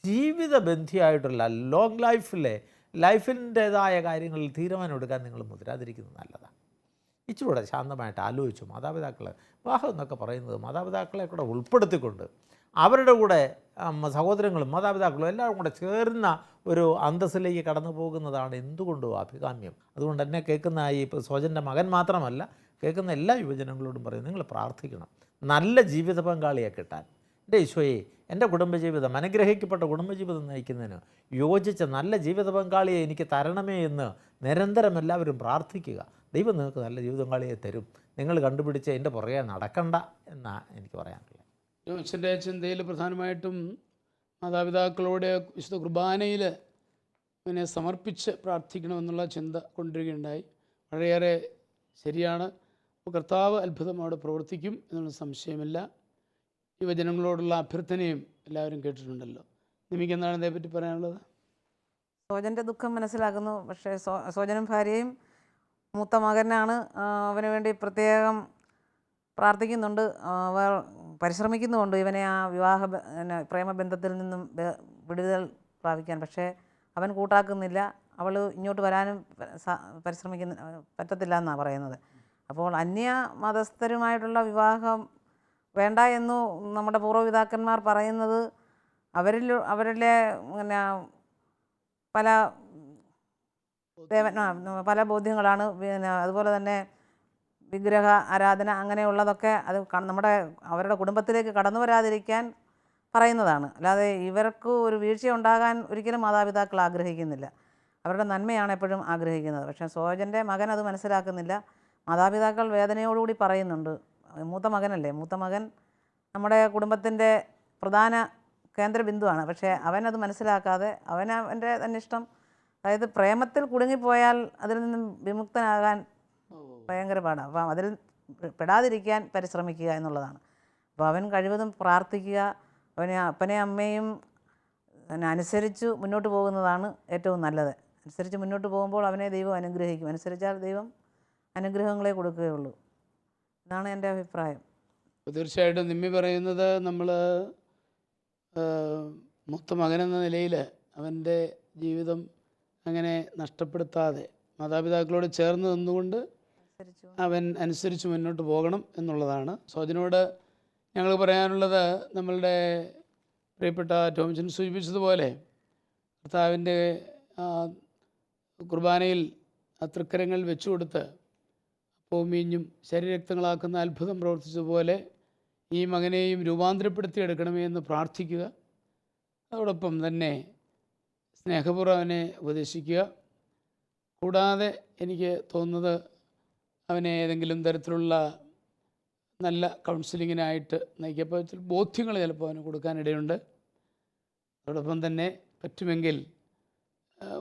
ജീവിതബന്ധിയായിട്ടുള്ള ലോങ് ലൈഫിൻ്റേതായ കാര്യങ്ങളിൽ തീരുമാനമെടുക്കാൻ നിങ്ങൾ മുതിരാതിരിക്കുന്നത് നല്ലതാണ്. ഇച്ചിലൂടെ ശാന്തമായിട്ട് ആലോചിച്ചു മാതാപിതാക്കൾ വിവാഹം എന്നൊക്കെ പറയുന്നത് മാതാപിതാക്കളെ കൂടെ ഉൾപ്പെടുത്തിക്കൊണ്ട് അവരുടെ കൂടെ സഹോദരങ്ങളും മാതാപിതാക്കളും എല്ലാവരും കൂടെ ചേർന്ന ഒരു അന്തസ്സിലേക്ക് കടന്നു പോകുന്നതാണ് എന്തുകൊണ്ടും അഭികാമ്യം. അതുകൊണ്ട് എന്നെ കേൾക്കുന്ന ഈ സോജൻ്റെ മകൻ മാത്രമല്ല, കേൾക്കുന്ന എല്ലാ യുവജനങ്ങളോടും പറയും, നിങ്ങൾ പ്രാർത്ഥിക്കണം നല്ല ജീവിത പങ്കാളിയെ കിട്ടാൻ. എൻ്റെ ഈശോയെ, എൻ്റെ കുടുംബജീവിതം അനുഗ്രഹിക്കപ്പെട്ട കുടുംബജീവിതം നയിക്കുന്നതിന് യോജിച്ച നല്ല ജീവിത പങ്കാളിയെ എനിക്ക് തരണമേ എന്ന് നിരന്തരം എല്ലാവരും പ്രാർത്ഥിക്കുക. ദൈവം നിങ്ങൾക്ക് നല്ല ജീവിത പങ്കാളിയെ തരും. നിങ്ങൾ കണ്ടുപിടിച്ച് എൻ്റെ പുറകെ നടക്കണ്ട എന്നാണ് എനിക്ക് പറയാനുള്ളത്.
ജോൺസൻ്റെ ചിന്തയിൽ പ്രധാനമായിട്ടും മാതാപിതാക്കളോട് വിശുദ്ധ കുർബാനയിൽ ഇവനെ സമർപ്പിച്ച് പ്രാർത്ഥിക്കണമെന്നുള്ള ചിന്ത കൊണ്ടുവരികയുണ്ടായി. വളരെയേറെ ശരിയാണ്. അപ്പോൾ കർത്താവ് അത്ഭുതം അവിടെ പ്രവർത്തിക്കും എന്നുള്ള സംശയമില്ല. യുവജനങ്ങളോടുള്ള അഭ്യർത്ഥനയും എല്ലാവരും കേട്ടിട്ടുണ്ടല്ലോ. നിമിക്ക് എന്താണ് ഇതേപ്പറ്റി പറയാനുള്ളത്?
സോജൻ്റെ ദുഃഖം മനസ്സിലാക്കുന്നു. പക്ഷേ സോജനും ഭാര്യയും മൂത്ത മകനാണ്, അവന് വേണ്ടി പ്രത്യേകം പ്രാർത്ഥിക്കുന്നുണ്ട്, പരിശ്രമിക്കുന്നുമുണ്ട് ഇവനെ ആ പ്രേമബന്ധത്തിൽ നിന്നും വിടുതൽ പ്രാപിക്കാൻ. പക്ഷേ അവൻ കൂട്ടാക്കുന്നില്ല. അവൾ ഇങ്ങോട്ട് വരാനും പറ്റത്തില്ല എന്നാണ് പറയുന്നത്. അപ്പോൾ അന്യ മതസ്ഥരുമായിട്ടുള്ള വിവാഹം വേണ്ട എന്നു നമ്മുടെ പൂർവ്വപിതാക്കന്മാർ പറയുന്നത് അവരിലെ പിന്നെ പല ബോധ്യങ്ങളാണ്. പിന്നെ അതുപോലെ തന്നെ വിഗ്രഹ ആരാധന അങ്ങനെയുള്ളതൊക്കെ അത് അവരുടെ കുടുംബത്തിലേക്ക് കടന്നു വരാതിരിക്കാൻ പറയുന്നതാണ്. അല്ലാതെ ഇവർക്ക് ഒരു വീഴ്ച ഉണ്ടാകാൻ ഒരിക്കലും മാതാപിതാക്കൾ ആഗ്രഹിക്കുന്നില്ല. അവരുടെ നന്മയാണ് എപ്പോഴും ആഗ്രഹിക്കുന്നത്. പക്ഷേ സോജൻ്റെ മകൻ അത് മനസ്സിലാക്കുന്നില്ല. മാതാപിതാക്കൾ വേദനയോടുകൂടി പറയുന്നുണ്ട്. മൂത്ത മകനല്ലേ, മൂത്ത മകൻ നമ്മുടെ കുടുംബത്തിൻ്റെ പ്രധാന കേന്ദ്രബിന്ദുവാണ്. പക്ഷേ അവനത് മനസ്സിലാക്കാതെ അവൻ്റെ തന്നെ ഇഷ്ടം, അതായത് പ്രേമത്തിൽ കുടുങ്ങിപ്പോയാൽ അതിൽ നിന്നും വിമുക്തനാകാൻ ഭയങ്കര പാടാണ്. അപ്പം അതിൽ പെടാതിരിക്കാൻ പരിശ്രമിക്കുക എന്നുള്ളതാണ്. അപ്പോൾ അവൻ കഴിവതും പ്രാർത്ഥിക്കുക, അപ്പനെ അമ്മയും അനുസരിച്ച് മുന്നോട്ട് പോകുന്നതാണ് ഏറ്റവും നല്ലത്. അനുസരിച്ച് മുന്നോട്ട് പോകുമ്പോൾ അവനെ ദൈവം അനുഗ്രഹിക്കും. അനുസരിച്ചാൽ ദൈവം അനുഗ്രഹങ്ങളെ കൊടുക്കുകയുള്ളൂ എന്നാണ് എൻ്റെ അഭിപ്രായം.
തീർച്ചയായിട്ടും നിമ്മി പറയുന്നത് നമ്മൾ മൂത്ത മകനെന്ന നിലയിൽ അവൻ്റെ ജീവിതം അങ്ങനെ നഷ്ടപ്പെടുത്താതെ മാതാപിതാക്കളോട് ചേർന്ന് നിന്നുകൊണ്ട് അവൻ അനുസരിച്ച് മുന്നോട്ട് പോകണം എന്നുള്ളതാണ്. സോജനോട് ഞങ്ങൾ പറയാനുള്ളത്, നമ്മളുടെ പ്രിയപ്പെട്ട ടോംസൺ സൂചിപ്പിച്ചതുപോലെ കർത്താവിൻ്റെ കുർബാനയിൽ തൃക്കരങ്ങൾ വെച്ചു കൊടുത്ത് അപ്പവും മീഞ്ഞും ശരീരരക്തങ്ങളാക്കുന്ന അത്ഭുതം പ്രവർത്തിച്ചതുപോലെ ഈ മകനെയും രൂപാന്തരപ്പെടുത്തിയെടുക്കണമേ എന്ന് പ്രാർത്ഥിക്കുക. അതോടൊപ്പം തന്നെ സ്നേഹപൂർവ്വം അവനെ ഉപദേശിക്കുക. കൂടാതെ എനിക്ക് തോന്നുന്നത് അവനെ ഏതെങ്കിലും തരത്തിലുള്ള നല്ല കൗൺസിലിങ്ങിനായിട്ട് നയിക്കപ്പോൾ ബോധ്യങ്ങൾ ചിലപ്പോൾ അവന് കൊടുക്കാനിടയുണ്ട്. അതോടൊപ്പം തന്നെ പറ്റുമെങ്കിൽ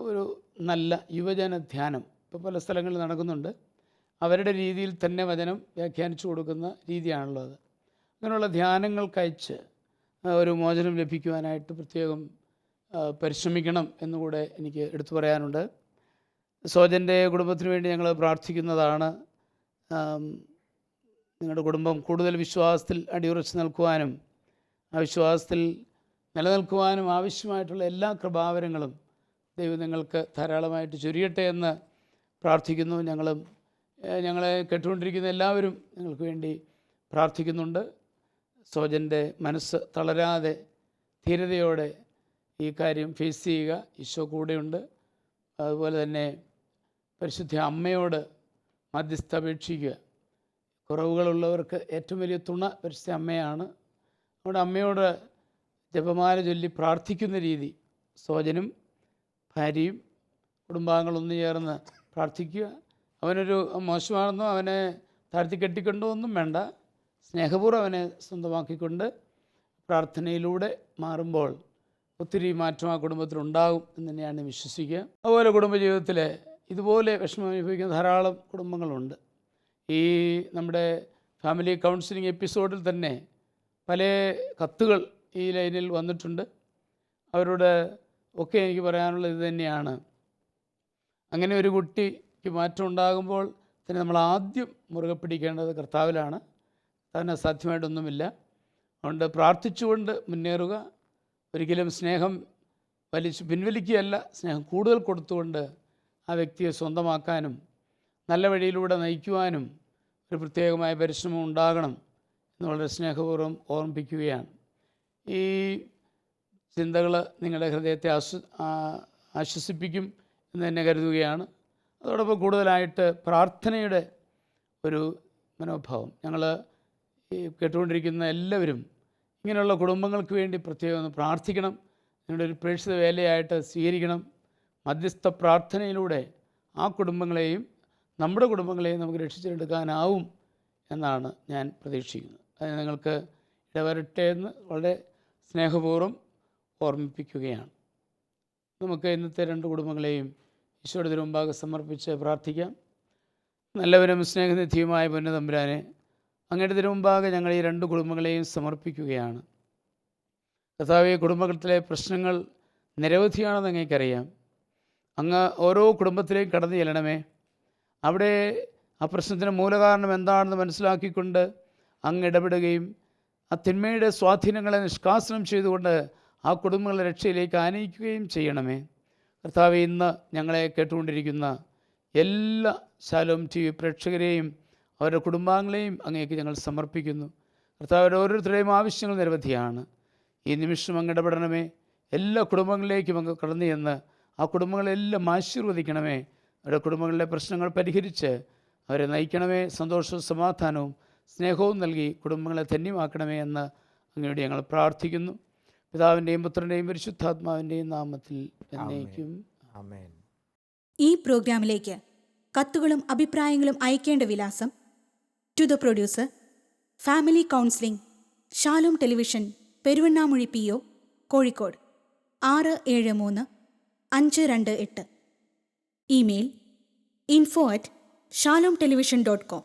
ഒരു നല്ല യുവജന ധ്യാനം ഇപ്പോൾ പല സ്ഥലങ്ങളിൽ നടക്കുന്നുണ്ട്. അവരുടെ രീതിയിൽ തന്നെ വചനം വ്യാഖ്യാനിച്ചു കൊടുക്കുന്ന രീതിയാണല്ലോ അത്. അങ്ങനെയുള്ള ധ്യാനങ്ങൾക്കയച്ച് ഒരു മോചനം ലഭിക്കുവാനായിട്ട് പ്രത്യേകം പരിശ്രമിക്കണം എന്നുകൂടെ എനിക്ക് എടുത്തു പറയാനുണ്ട്. സോജൻ്റെ കുടുംബത്തിന് വേണ്ടി ഞങ്ങൾ പ്രാർത്ഥിക്കുന്നതാണ്. നിങ്ങളുടെ കുടുംബം കൂടുതൽ വിശ്വാസത്തിൽ അടിയുറച്ച് നിൽക്കുവാനും ആ വിശ്വാസത്തിൽ നിലനിൽക്കുവാനും ആവശ്യമായിട്ടുള്ള എല്ലാ കൃപാവരങ്ങളും ദൈവം നിങ്ങൾക്ക് ധാരാളമായിട്ട് ചൊരിയട്ടെ എന്ന് പ്രാർത്ഥിക്കുന്നു. ഞങ്ങളെ കേട്ടുകൊണ്ടിരിക്കുന്ന എല്ലാവരും നിങ്ങൾക്ക് വേണ്ടി പ്രാർത്ഥിക്കുന്നുണ്ട്. സോജൻ്റെ മനസ്സ് തളരാതെ ധീരതയോടെ ഈ കാര്യം ഫേസ് ചെയ്യുക. ഈശോ കൂടെയുണ്ട്. അതുപോലെ തന്നെ പരിശുദ്ധ അമ്മയോട് മധ്യസ്ഥ അപേക്ഷിക്കുക. കുറവുകളുള്ളവർക്ക് ഏറ്റവും വലിയ തുണ പരിശുദ്ധ അമ്മയാണ്. നമ്മുടെ അമ്മയോട് ജപമാല ചൊല്ലി പ്രാർത്ഥിക്കുന്ന രീതി, സോജനും ഭാര്യയും കുടുംബാംഗങ്ങളൊന്നു ചേർന്ന് പ്രാർത്ഥിക്കുക. അവനൊരു മോശമാണെന്നോ അവനെ താഴ്ത്തി കെട്ടിക്കൊണ്ടോ ഒന്നും വേണ്ട. സ്നേഹപൂർവ്വം അവനെ സ്വന്തമാക്കിക്കൊണ്ട് പ്രാർത്ഥനയിലൂടെ മാറുമ്പോൾ ഒത്തിരി മാറ്റം ആ കുടുംബത്തിലുണ്ടാകും എന്ന് തന്നെയാണ് വിശ്വസിക്കുക. അതുപോലെ കുടുംബജീവിതത്തിൽ ഇതുപോലെ വിഷമം അനുഭവിക്കുന്ന ധാരാളം കുടുംബങ്ങളുണ്ട്. ഈ നമ്മുടെ ഫാമിലി കൗൺസിലിംഗ് എപ്പിസോഡിൽ തന്നെ പല കത്തുകൾ ഈ ലൈനിൽ വന്നിട്ടുണ്ട്. അവരോട് ഒക്കെ എനിക്ക് പറയാനുള്ളത് ഇത് തന്നെയാണ്. അങ്ങനെ ഒരു കുട്ടിക്ക് മാറ്റം ഉണ്ടാകുമ്പോൾ തന്നെ നമ്മൾ ആദ്യം മുറുകെ പിടിക്കേണ്ടത് കർത്താവിലാണ്. അതിന് അസാധ്യമായിട്ടൊന്നുമില്ല. അതുകൊണ്ട് പ്രാർത്ഥിച്ചുകൊണ്ട് മുന്നേറുക. ഒരിക്കലും സ്നേഹം പിൻവലിക്കുകയല്ല, സ്നേഹം കൂടുതൽ കൊടുത്തുകൊണ്ട് ആ വ്യക്തിയെ സ്വന്തമാക്കാനും നല്ല വഴിയിലൂടെ നയിക്കുവാനും ഒരു പ്രത്യേകമായ പരിശ്രമം ഉണ്ടാകണം എന്ന് വളരെ സ്നേഹപൂർവ്വം ഓർമ്മിപ്പിക്കുകയാണ്. ഈ ചിന്തകൾ നിങ്ങളുടെ ഹൃദയത്തെ ആശ്വസിപ്പിക്കും എന്ന് തന്നെ കരുതുകയാണ്. അതോടൊപ്പം കൂടുതലായിട്ട് പ്രാർത്ഥനയുടെ ഒരു മനോഭാവം ഞങ്ങൾ ഈ കേട്ടുകൊണ്ടിരിക്കുന്ന എല്ലാവരും ഇങ്ങനെയുള്ള കുടുംബങ്ങൾക്ക് വേണ്ടി പ്രത്യേകം ഒന്ന് പ്രാർത്ഥിക്കണം. നിങ്ങളുടെ ഒരു പ്രേക്ഷിത വേലയായിട്ട് സ്വീകരിക്കണം. മധ്യസ്ഥ പ്രാർത്ഥനയിലൂടെ ആ കുടുംബങ്ങളെയും നമ്മുടെ കുടുംബങ്ങളെയും നമുക്ക് രക്ഷിച്ചെടുക്കാനാവും എന്നാണ് ഞാൻ പ്രതീക്ഷിക്കുന്നത്. അത് നിങ്ങൾക്ക് ഇടവരട്ടെ എന്ന് വളരെ സ്നേഹപൂർവ്വം ഓർമ്മിപ്പിക്കുകയാണ്. നമുക്ക് ഇന്നത്തെ രണ്ട് കുടുംബങ്ങളെയും ഈശോയുടെ തിരുമുമ്പാകെ സമർപ്പിച്ച് പ്രാർത്ഥിക്കാം. നല്ലവരും സ്നേഹനിധിയുമായ പൊന്നുതമ്പുരാനെ, അങ്ങയുടെ തിരുമുമ്പാകെ ഞങ്ങൾ ഈ രണ്ട് കുടുംബങ്ങളെയും സമർപ്പിക്കുകയാണ്. കർത്താവേ, കുടുംബത്തിലെ പ്രശ്നങ്ങൾ നിരവധിയാണെന്ന് അങ്ങേക്കറിയാം. അങ്ങ് ഓരോ കുടുംബത്തിലേക്കും കടന്നു ചെല്ലണമേ. അവിടെ ആ പ്രശ്നത്തിന് മൂലകാരണം എന്താണെന്ന് മനസ്സിലാക്കിക്കൊണ്ട് അങ്ങ് ഇടപെടുകയും ആ തിന്മയുടെ സ്വാധീനങ്ങളെ നിഷ്കാസനം ചെയ്തുകൊണ്ട് ആ കുടുംബങ്ങളെ രക്ഷയിലേക്ക് ആനയിക്കുകയും ചെയ്യണമേ. കർത്താവേ, ഇന്ന് ഞങ്ങളെ കേട്ടുകൊണ്ടിരിക്കുന്ന എല്ലാ ശാലോം TV പ്രേക്ഷകരെയും അവരുടെ കുടുംബാംഗങ്ങളെയും അങ്ങേക്ക് ഞങ്ങൾ സമർപ്പിക്കുന്നു. കർത്താവിൻ്റെ ഓരോരുത്തരുടെയും ആവശ്യങ്ങൾ നിരവധിയാണ്. ഈ നിമിഷം അങ്ങ് ഇടപെടണമേ. എല്ലാ കുടുംബങ്ങളിലേക്കും അങ്ങ് കടന്നു ചെന്ന് ആ കുടുംബങ്ങളെല്ലാം ആശീർവദിക്കണമേ. അവരുടെ കുടുംബങ്ങളിലെ പ്രശ്നങ്ങൾ പരിഹരിച്ച് അവരെ നയിക്കണമേ. സന്തോഷവും സമാധാനവും സ്നേഹവും നൽകി കുടുംബങ്ങളെ ധന്യമാക്കണമേ എന്ന് അങ്ങയോട് ഞങ്ങൾ പ്രാർത്ഥിക്കുന്നു. പിതാവിൻ്റെയും പുത്രൻ്റെയും പരിശുദ്ധാത്മാവിൻ്റെയും നാമത്തിൽ എന്നേക്കും
ആമേൻ.
ഈ പ്രോഗ്രാമിലേക്ക് കത്തുകളും അഭിപ്രായങ്ങളും അയക്കേണ്ട വിലാസം: to the producer, family counselling, Shalom television, Peruvannamuzhi PO, Kozhikode 673-528. Email info@shalomtelevision.com.